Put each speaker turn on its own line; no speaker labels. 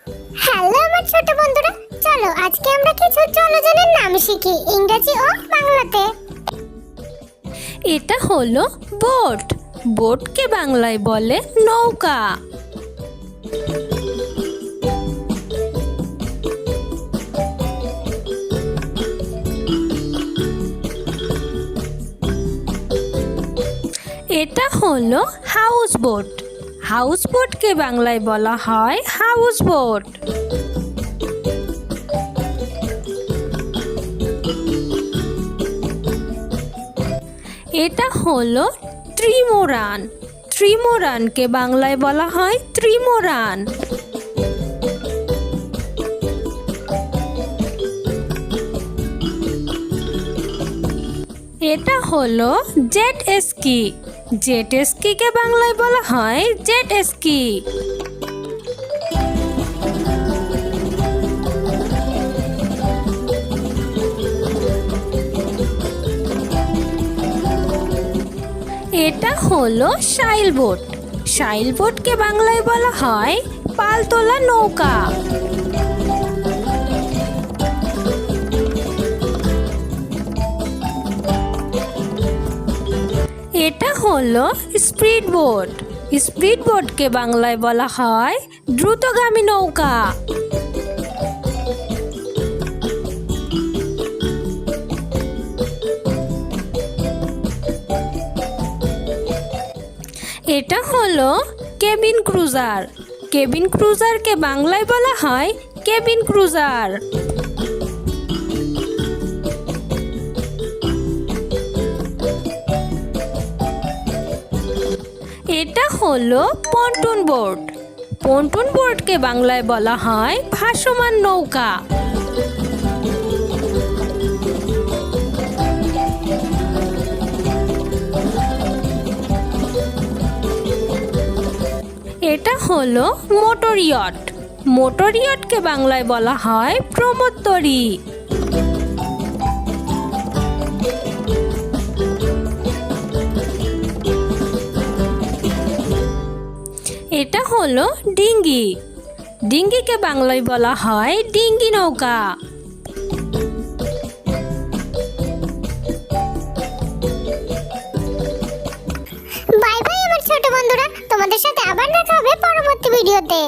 Hello আমার ছোট বন্ধুরা, চলো আজকে আমরা কিছু জলযানের নাম শিখি ইংরেজি ও বাংলাতে।
এটা হলো বোট। বোটকে বাংলায় বলে নৌকা। এটা হলো হাউস বোট। হাউস বোটকে বাংলায় বলা হয় হাউস বোট। এটা হলো ত্রিমোরান। ত্রিমোরানকে বাংলায় বলা হয় ত্রিমোরান। এটা হলো জেট স্কি। জেট স্কিকে বাংলায় বলা হয় জেট স্কি। এটা হলো সাইল বোট। সাইল বোটকে বাংলায় বলা হয় পালতোলা নৌকা। এটা হলো স্পিড বোট। স্পিড বোটকে বাংলায় বলা হয় দ্রুতগামী নৌকা। এটা হলো কেবিন ক্রুজার। কেবিন ক্রুজারকে বাংলায় বলা হয় কেবিন ক্রুজার। এটা হলো পন্টুন বোট। পন্টুন বোটকে বাংলায় বলা হয় ভাসমান নৌকা। এটা হলো মোটর ইয়ট। মোটর ইয়টকে বাংলায় বলা হয় প্রমোত্তরী। এটা হলো ডিঙ্গি। ডিঙ্গিকে বাংলায় বলা হয় ডিঙ্গি নৌকা।
বাই বাই আমার ছোট বন্ধুরা, তোমাদের সাথে আবার দেখা হবে পরবর্তী ভিডিওতে।